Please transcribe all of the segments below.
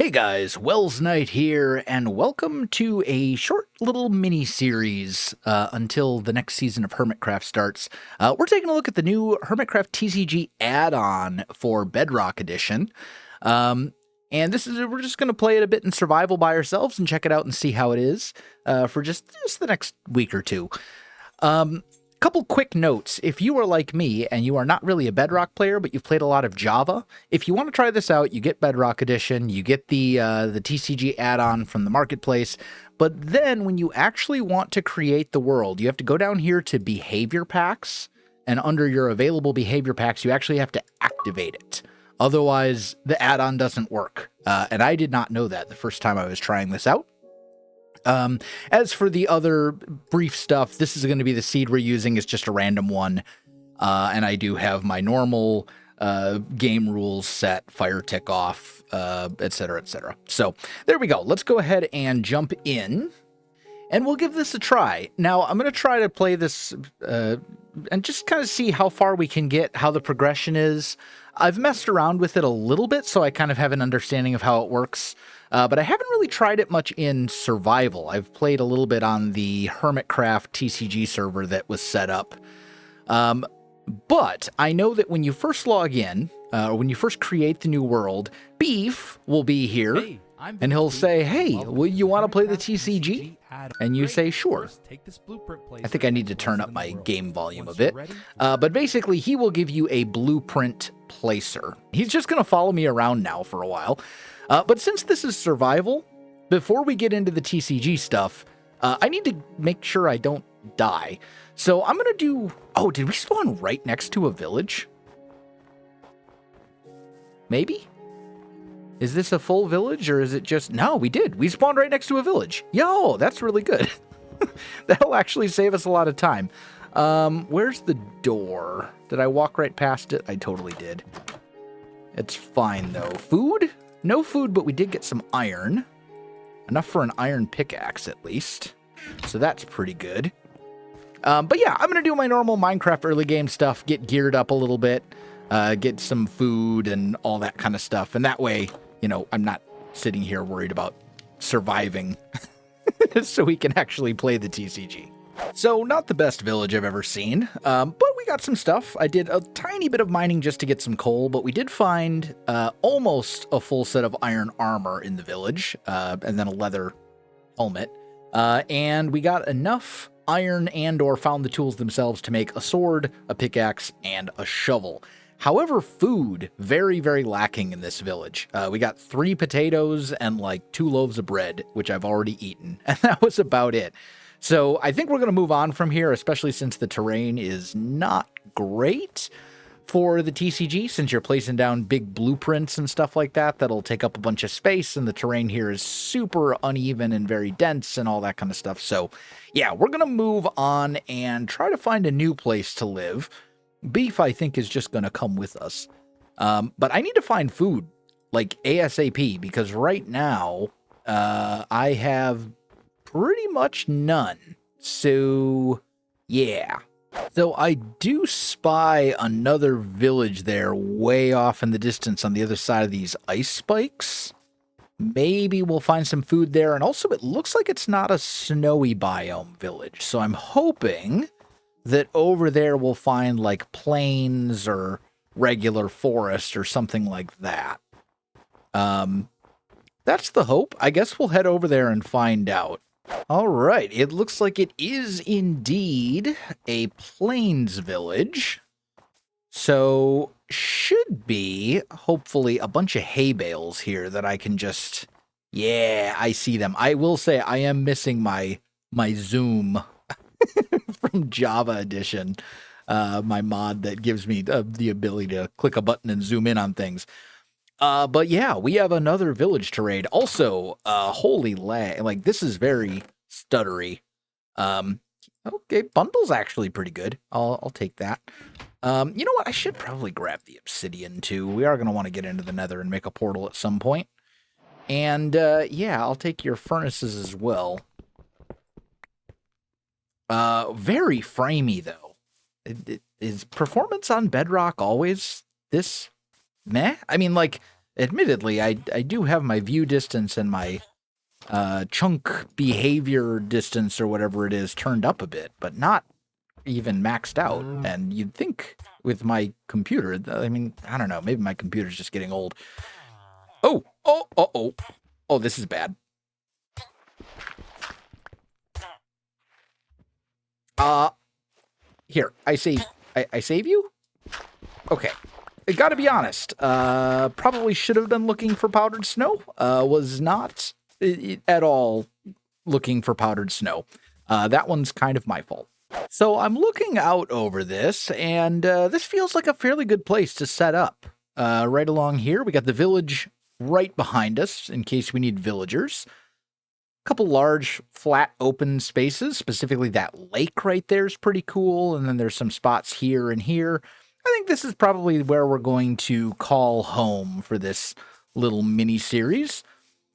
Hey guys, Welsknight here, and welcome to a short little mini-series until the next season of Hermitcraft starts. We're taking a look at the new Hermitcraft TCG Add-On for Bedrock Edition. And we're just going to play it a bit in survival by ourselves and check it out and see how it is for just the next week or two. Couple quick notes. If you are like me and you are not really a Bedrock player, but you've played a lot of Java, if you want to try this out, you get Bedrock Edition, you get the TCG add-on from the marketplace, but then when you actually want to create the world, you have to go down here to behavior packs, and under your available behavior packs, you actually have to activate it. Otherwise, the add-on doesn't work. And I did not know that the first time I was trying this out. As for the other brief stuff, this is going to be the seed we're using. It's just a random one. And I do have my normal game rules set, fire tick off, etc., etc. So there we go. Let's go ahead and jump in, and we'll give this a try. Now, I'm going to try to play this and just kind of see how far we can get, how the progression is. I've messed around with it a little bit, so I kind of have an understanding of how it works. But I haven't really tried it much in survival. I've played a little bit on the Hermitcraft TCG server that was set up. But I know that when you first log in, or when you first create the new world, Beef will be here, and he'll say, hey, will you want to play the TCG? And you say, sure. I think I need to turn up my game volume a bit. But basically, he will give you a blueprint placer. He's just going to follow me around now for a while. But since this is survival, before we get into the TCG stuff, I need to make sure I don't die. So I'm going to do... Oh, did we spawn right next to a village? Maybe? Is this a full village, or is it just... No, we did. We spawned right next to a village. Yo, that's really good. That'll actually save us a lot of time. Where's the door? Did I walk right past it? I totally did. It's fine, though. Food? No food, but we did get some iron. Enough for an iron pickaxe, at least. So that's pretty good. But yeah, I'm going to do my normal Minecraft early game stuff, get geared up a little bit, get some food and all that kind of stuff. And that way, you know, I'm not sitting here worried about surviving so we can actually play the TCG. So, not the best village I've ever seen, but we got some stuff. I did a tiny bit of mining just to get some coal, but we did find almost a full set of iron armor in the village, and then a leather helmet. And we got enough iron and/or found the tools themselves to make a sword, a pickaxe, and a shovel. However, food, very, very lacking in this village. We got 3 potatoes and like 2 loaves of bread, which I've already eaten, and that was about it. So I think we're going to move on from here, especially since the terrain is not great for the TCG, since you're placing down big blueprints and stuff like that. That'll take up a bunch of space, and the terrain here is super uneven and very dense and all that kind of stuff. So yeah, we're going to move on and try to find a new place to live. Beef, I think, is just going to come with us. But I need to find food, like ASAP, because right now I have pretty much none. So, yeah. So I do spy another village there way off in the distance on the other side of these ice spikes. Maybe we'll find some food there. And also, it looks like it's not a snowy biome village. So I'm hoping that over there we'll find like plains or regular forest or something like that. That's the hope. I guess we'll head over there and find out. All right, it looks like it is indeed a plains village. So, should be, hopefully, a bunch of hay bales here that I can just... Yeah, I see them. I will say I am missing my zoom from Java Edition. My mod that gives me the ability to click a button and zoom in on things. But yeah, we have another village to raid. Also, holy lag. Like, this is very stuttery. Okay, bundle's actually pretty good. I'll take that. You know what? I should probably grab the obsidian, too. We are going to want to get into the nether and make a portal at some point. And, yeah, I'll take your furnaces as well. Very framey, though. Is performance on Bedrock always this meh? I mean, like, Admittedly, I do have my view distance and my chunk behavior distance or whatever it is turned up a bit, but not even maxed out. And you'd think with my computer, I mean, I don't know, maybe my computer's just getting old. Oh, this is bad. Here, I save you? Okay. I gotta be honest, probably should have been looking for powdered snow. Was not at all looking for powdered snow. That one's kind of my fault. So I'm looking out over this, and this feels like a fairly good place to set up. Right along here, we got the village right behind us, in case we need villagers. A couple large, flat, open spaces, specifically that lake right there is pretty cool, and then there's some spots here and here. I think this is probably where we're going to call home for this little mini-series.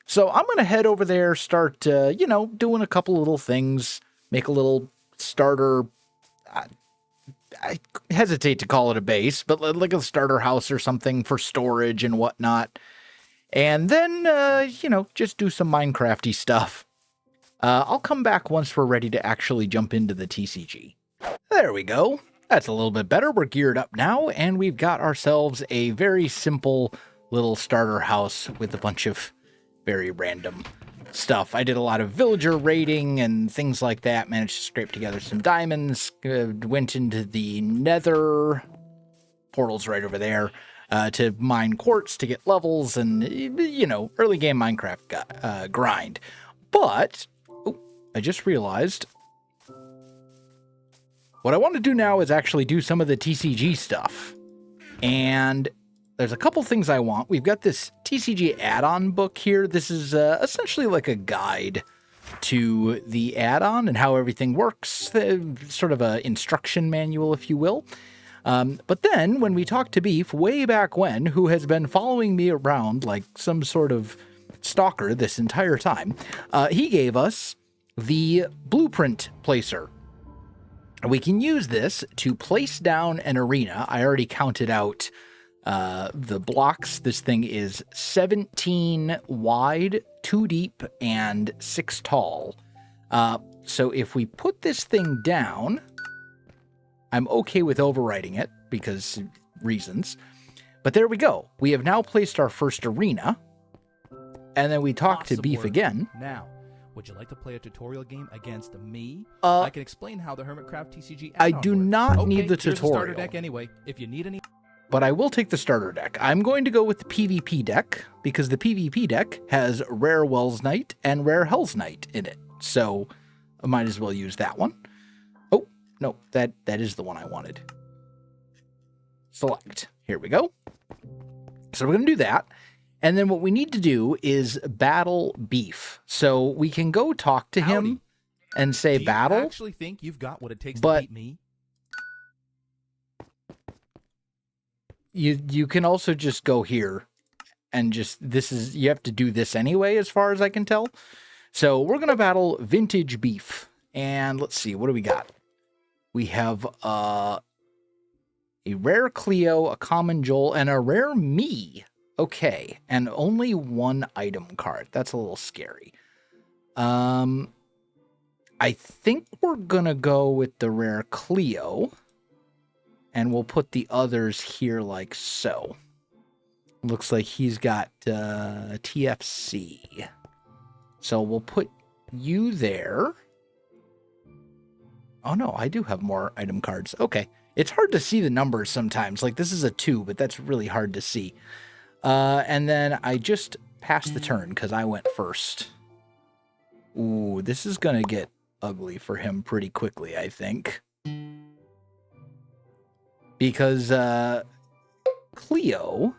So I'm going to head over there, start, doing a couple little things, make a little starter, I hesitate to call it a base, but like a starter house or something for storage and whatnot. And then, just do some Minecraft-y stuff. I'll come back once we're ready to actually jump into the TCG. There we go. That's a little bit better. We're geared up now, and we've got ourselves a very simple little starter house with a bunch of very random stuff. I did a lot of villager raiding and things like that, managed to scrape together some diamonds, went into the nether, portal's right over there, to mine quartz to get levels and, early game Minecraft grind. But, I just realized what I want to do now is actually do some of the TCG stuff. And there's a couple things I want. We've got this TCG Add-On book here. This is essentially like a guide to the add-on and how everything works, sort of an instruction manual, if you will. But then when we talked to Beef way back when, who has been following me around like some sort of stalker this entire time, he gave us the blueprint placer. We can use this to place down an arena. I already counted out the blocks. This thing is 17 wide, 2 deep, and 6 tall. So if we put this thing down, I'm okay with overwriting it because reasons. But there we go. We have now placed our first arena. And then we talk to Beef again. Now, would you like to play a tutorial game against me? I can explain how the Hermitcraft TCG Add-On I do not works. need the Here's tutorial. starter deck anyway. If you need any, but I will take the starter deck. I'm going to go with the PvP deck because the PvP deck has rare Welsknight and rare Hermitcraft in it. So I might as well use that one. Oh, no, that is the one I wanted. Select. Here we go. So we're going to do that. And then what we need to do is battle Beef. So we can go talk to him and say battle. Do you actually think you've got what it takes to beat me? You can also just go here and you have to do this anyway, as far as I can tell. So we're going to battle VintageBeef. And let's see, what do we got? We have a rare Cleo, a common Joel, and a rare me. Okay, and only one item card. That's a little scary. I think we're going to go with the rare Cleo. And we'll put the others here like so. Looks like he's got TFC. So we'll put you there. Oh no, I do have more item cards. Okay. It's hard to see the numbers sometimes. Like this is a 2, but that's really hard to see. And then I just passed the turn because I went first. Ooh, this is going to get ugly for him pretty quickly, I think. Because Cleo,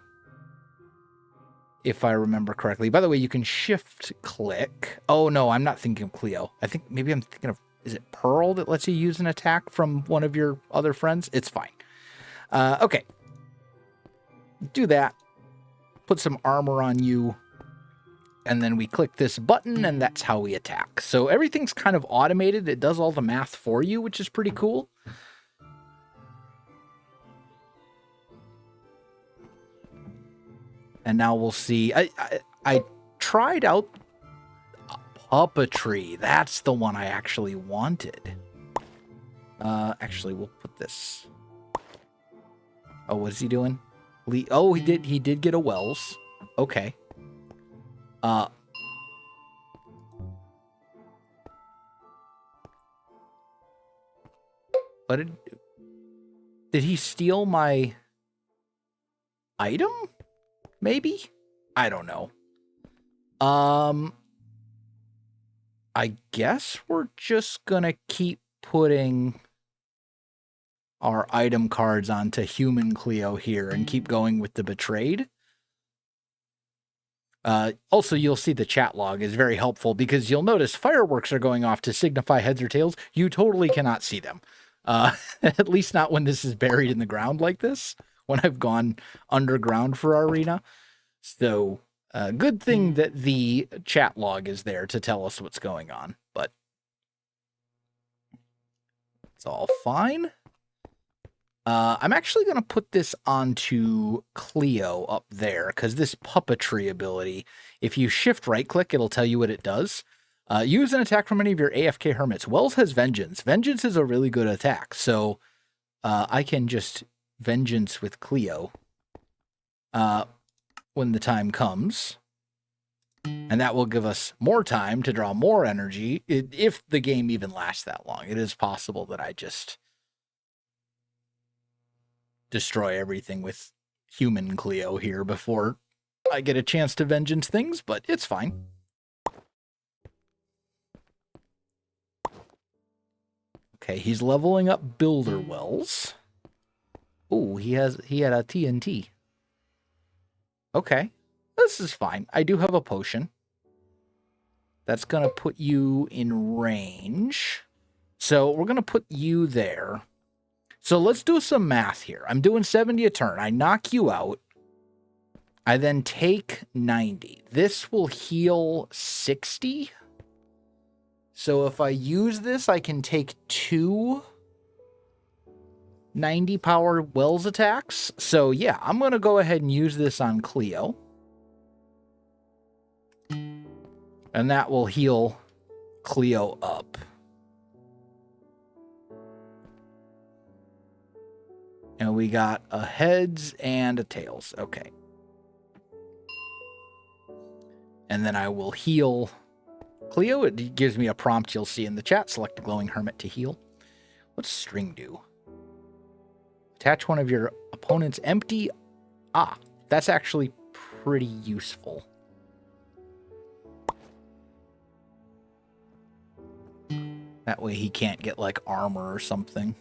if I remember correctly, by the way, you can shift click. Oh, no, I'm not thinking of Cleo. I think maybe I'm thinking of, is it Pearl that lets you use an attack from one of your other friends? It's fine. Okay. Do that. Put some armor on you. And then we click this button, and that's how we attack. So everything's kind of automated. It does all the math for you, which is pretty cool. And now we'll see. I tried out puppetry. That's the one I actually wanted. Actually, we'll put this. Oh, what is he doing? Oh, he did get a Wells. Okay. What did he steal my item? Maybe? I don't know. I guess we're just gonna keep putting our item cards onto Human Cleo here and keep going with the Betrayed. Also, you'll see the chat log is very helpful because you'll notice fireworks are going off to signify heads or tails. You totally cannot see them. At least not when this is buried in the ground like this, when I've gone underground for our arena. So, good thing that the chat log is there to tell us what's going on, but it's all fine. I'm actually going to put this onto Cleo up there, because this puppetry ability, if you shift right-click, it'll tell you what it does. Use an attack from any of your AFK Hermits. Wells has Vengeance. Vengeance is a really good attack, so I can just Vengeance with Cleo when the time comes. And that will give us more time to draw more energy, if the game even lasts that long. It is possible that I just destroy everything with Human Cleo here before I get a chance to Vengeance things, but it's fine. Okay, he's leveling up Builder Wells. Oh, he had a TNT. Okay, this is fine. I do have a potion. That's going to put you in range. So we're going to put you there. So let's do some math here. I'm doing 70 a turn. I knock you out. I then take 90. This will heal 60. So if I use this, I can take 2 90 power Wells attacks. So yeah, I'm going to go ahead and use this on Cleo. And that will heal Cleo up. And we got a heads and a tails. Okay. And then I will heal Cleo. It gives me a prompt you'll see in the chat. Select a glowing hermit to heal. What's string do? Attach one of your opponent's empty. Ah, that's actually pretty useful. That way he can't get like armor or something.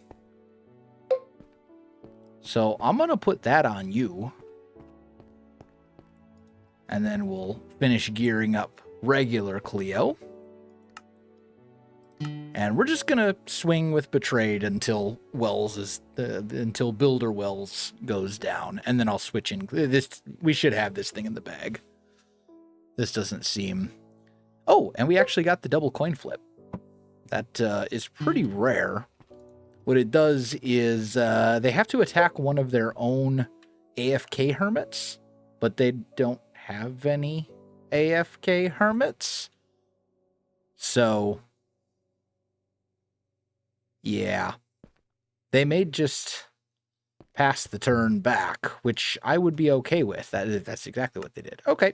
So I'm going to put that on you. And then we'll finish gearing up regular Cleo. And we're just going to swing with Betrayed until until Builder Wells goes down. And then I'll switch in. We should have this thing in the bag. This doesn't seem... Oh, and we actually got the double coin flip. That is pretty rare. What it does is they have to attack one of their own AFK Hermits, but they don't have any AFK Hermits. So, yeah. They may just pass the turn back, which I would be okay with. That's exactly what they did. Okay.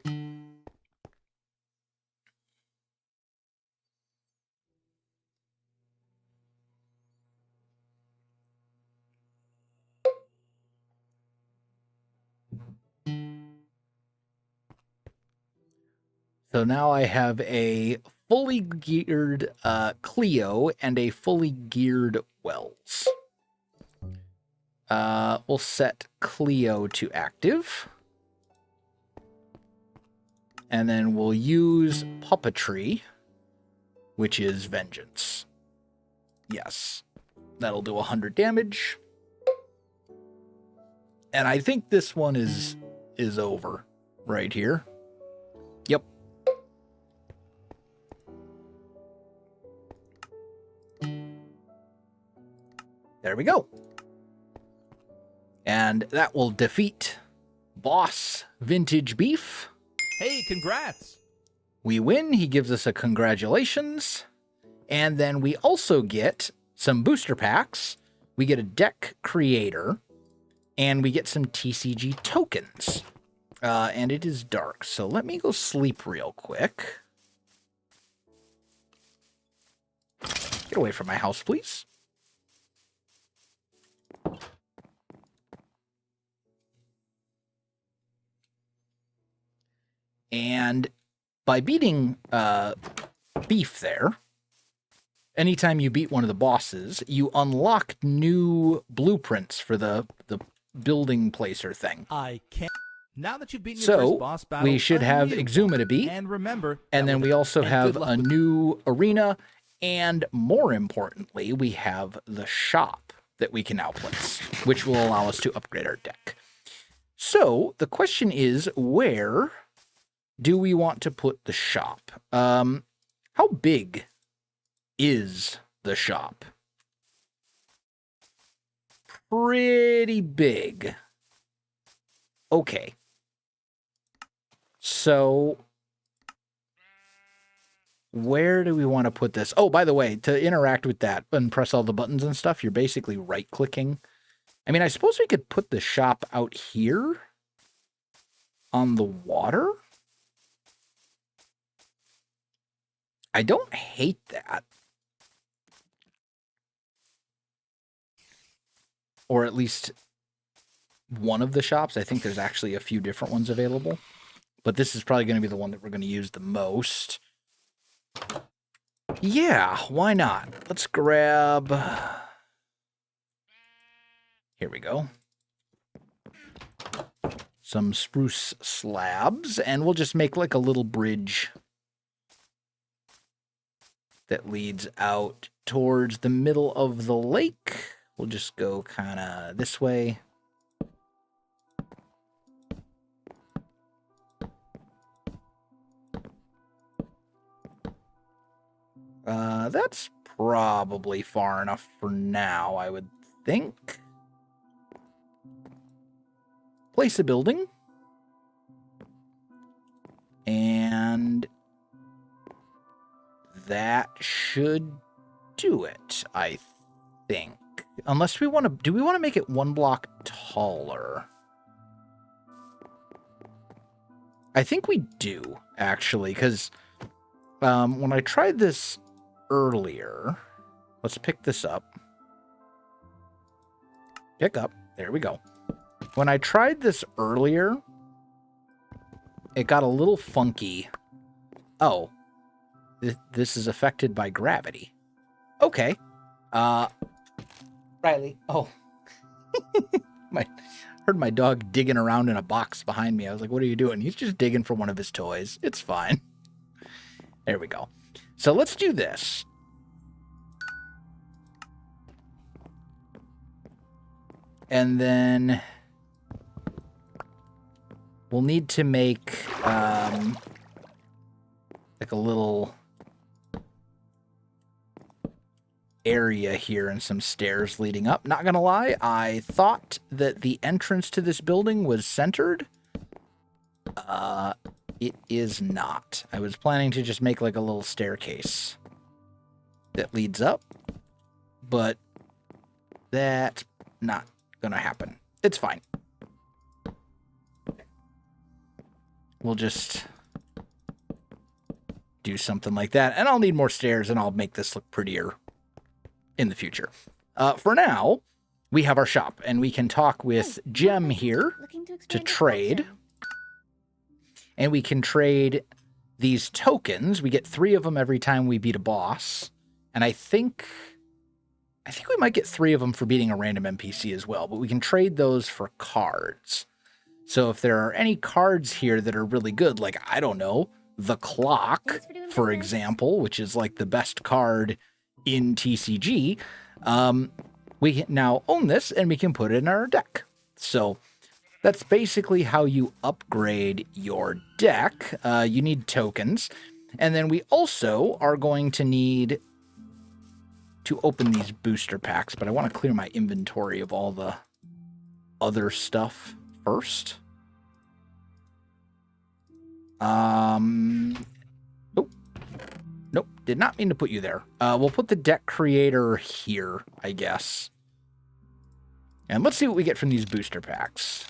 So now I have a fully geared Cleo and a fully geared Wells. We'll set Cleo to active. And then we'll use Puppetry, which is Vengeance. Yes. That'll do 100 damage. And I think this one is over right here. Yep. There we go. And that will defeat boss, VintageBeef. Hey, congrats! We win. He gives us a congratulations. And then we also get some booster packs. We get a deck creator. And we get some TCG tokens. And it is dark. So let me go sleep real quick. Get away from my house, please. And by beating Beef there, anytime you beat one of the bosses, you unlock new blueprints for the building placer thing. I can't. Now that you've beaten your first boss battle, we should have Exuma to beat. And remember, and then we also have a new arena. And more importantly, we have the shop that we can now place, which will allow us to upgrade our deck. So the question is, where do we want to put the shop? How big is the shop? Pretty big. Okay. So where do we want to put this? Oh, by the way, to interact with that and press all the buttons and stuff, you're basically right-clicking. I mean, I suppose we could put the shop out here on the water. I don't hate that. Or at least one of the shops. I think there's actually a few different ones available. But this is probably going to be the one that we're going to use the most. Yeah, why not? Let's grab... Here we go. Some spruce slabs, and we'll just make like a little bridge that leads out towards the middle of the lake. We'll just go kind of this way. That's probably far enough for now, I would think. Place a building. And that should do it, I think. Unless we want to... Do we want to make it one block taller? I think we do, actually, because when I tried this earlier... Let's pick this up. Pick up. There we go. When I tried this earlier, it got a little funky. Oh. This is affected by gravity. Okay. Riley. Oh. Heard my dog digging around in a box behind me. I was like, what are you doing? He's just digging for one of his toys. It's fine. There we go. So let's do this. And then we'll need to make like a little area here and some stairs leading up. Not gonna lie, I thought that the entrance to this building was centered. It is not. I was planning to just make like a little staircase that leads up, but that's not gonna happen. It's fine. We'll just do something like that, and I'll need more stairs, and I'll make this look prettier in the future. For now, we have our shop, and we can talk with Gem here to trade. And we can trade these tokens. We get 3 of them every time we beat a boss. And I think we might get 3 of them for beating a random NPC as well, but we can trade those for cards. So if there are any cards here that are really good, like, I don't know, the clock, for example, which is like the best card in TCG, we now own this and we can put it in our deck. So that's basically how you upgrade your deck. You need tokens. And then we also are going to need to open these booster packs, but I want to clear my inventory of all the other stuff first. Nope. Nope, did not mean to put you there. We'll put the deck creator here, I guess. And let's see what we get from these booster packs.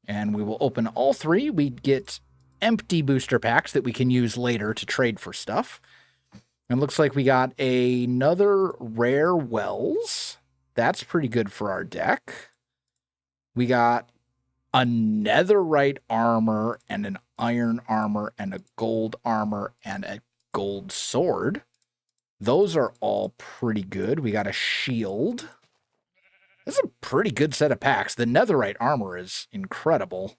And we will open all three. We get empty booster packs that we can use later to trade for stuff. And looks like we got another rare Wells. That's pretty good for our deck. We got a netherite armor and an iron armor and a gold armor and a gold sword. Those are all pretty good. We got a shield. This is a pretty good set of packs. The netherite armor is incredible.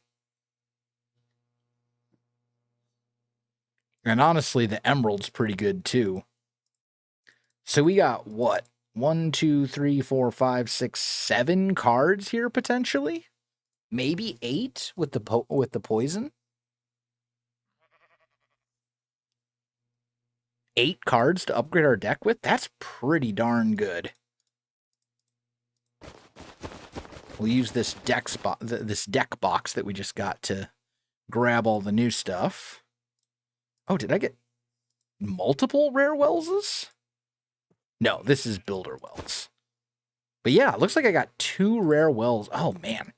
And honestly, the emerald's pretty good too. So we got what? 1, 2, 3, 4, 5, 6, 7 cards here potentially? Maybe 8 with the poison? 8 cards to upgrade our deck with? That's pretty darn good. We'll use this deck box that we just got to grab all the new stuff. Oh, did I get multiple rare Wellses? No, this is Builder Wells. But yeah, it looks like I got 2 rare Wells. Oh, man.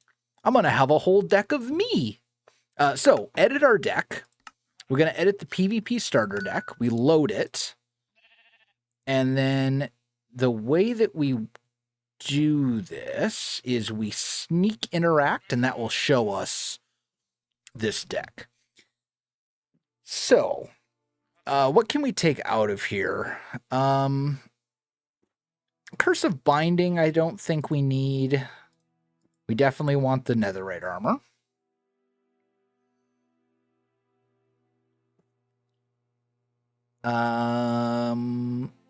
I'm going to have a whole deck of me. So, edit our deck. We're going to edit the PvP starter deck. We load it. And then the way that we do this is we sneak interact, and that will show us this deck. So, what can we take out of here? Curse of Binding, I don't think we need. We definitely want the netherite armor.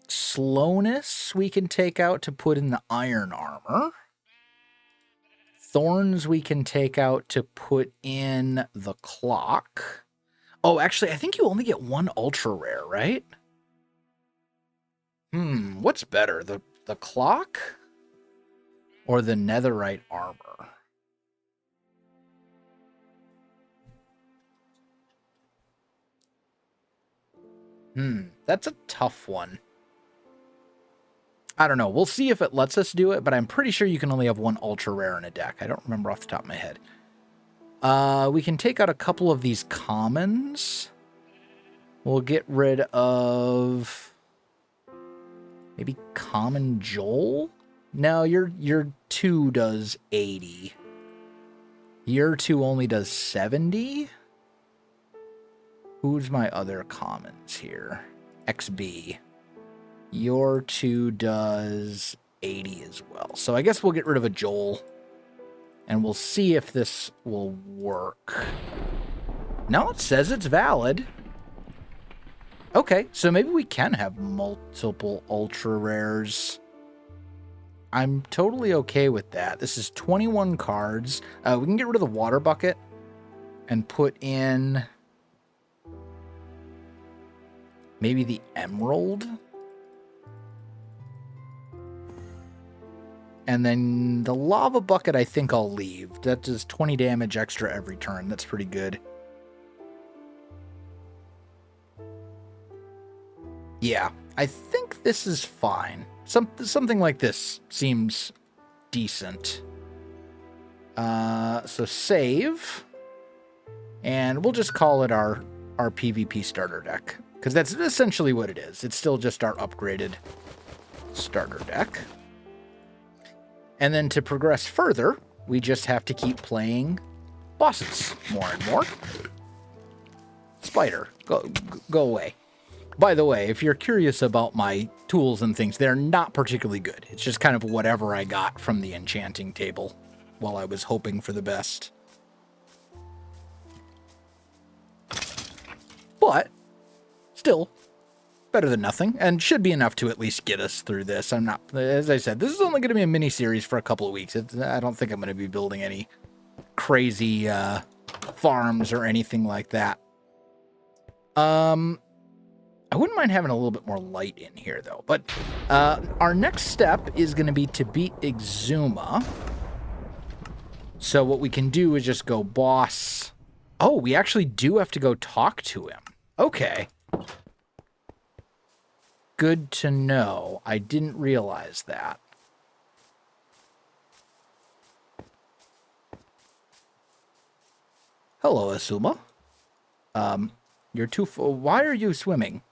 Slowness we can take out to put in the iron armor. Thorns we can take out to put in the clock. Oh, actually, I think you only get 1 ultra rare, right? What's better, the clock or the netherite armor? That's a tough one. I don't know. We'll see if it lets us do it, but I'm pretty sure you can only have 1 ultra rare in a deck. I don't remember off the top of my head. We can take out a couple of these commons. We'll get rid of maybe Common Joel? No, your 2 does 80. Your 2 only does 70. Who's my other commons here? XB. Your 2 does 80 as well. So I guess we'll get rid of a Joel. And we'll see if this will work. No, it says it's valid. Okay, so maybe we can have multiple ultra rares. I'm totally okay with that. This is 21 cards. We can get rid of the water bucket and put in maybe the emerald. And then the lava bucket I think I'll leave. That does 20 damage extra every turn. That's pretty good. Yeah, I think this is fine. Something like this seems decent. So save. And we'll just call it our PvP starter deck. Because that's essentially what it is. It's still just our upgraded starter deck. And then to progress further, we just have to keep playing bosses more and more. Spider, go away. By the way, if you're curious about my tools and things, they're not particularly good. It's just kind of whatever I got from the enchanting table while I was hoping for the best. But still, better than nothing, and should be enough to at least get us through this. I'm not, as I said, this is only going to be a mini series for a couple of weeks. I don't think I'm going to be building any crazy farms or anything like that. I wouldn't mind having a little bit more light in here, though. But our next step is going to be to beat Exuma. So what we can do is just go boss, Oh, we actually do have to go talk to him. Okay. Good to know. I didn't realize that. Hello, Asuma. You're too... Why are you swimming?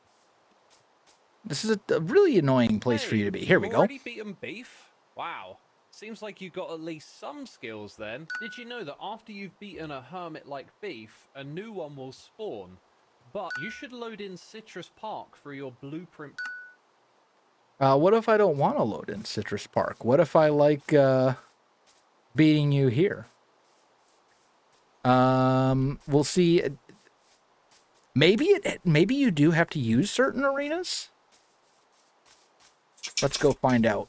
This is a really annoying place for you to be. Here we go. Already beaten beef? Wow. Seems like you got at least some skills then. Did you know that after you've beaten a hermit like beef, a new one will spawn? But you should load in Citrus Park for your blueprint. What if I don't want to load in Citrus Park? What if I like beating you here? We'll see. Maybe you do have to use certain arenas. Let's go find out.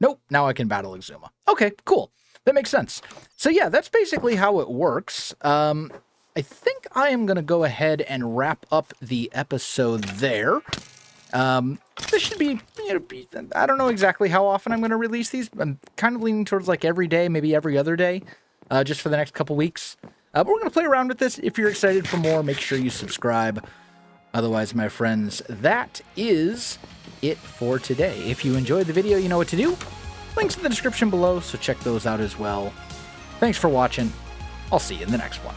Nope, now I can battle Exuma. Okay, cool. That makes sense. So yeah, that's basically how it works. I think I am going to go ahead and wrap up the episode there. This should be, I don't know exactly how often I'm going to release these. I'm kind of leaning towards like every day, maybe every other day, just for the next couple weeks. But we're going to play around with this. If you're excited for more, make sure you subscribe. Otherwise, my friends, that is it for today. If you enjoyed the video, you know what to do. Links in the description below, so check those out as well. Thanks for watching. I'll see you in the next one.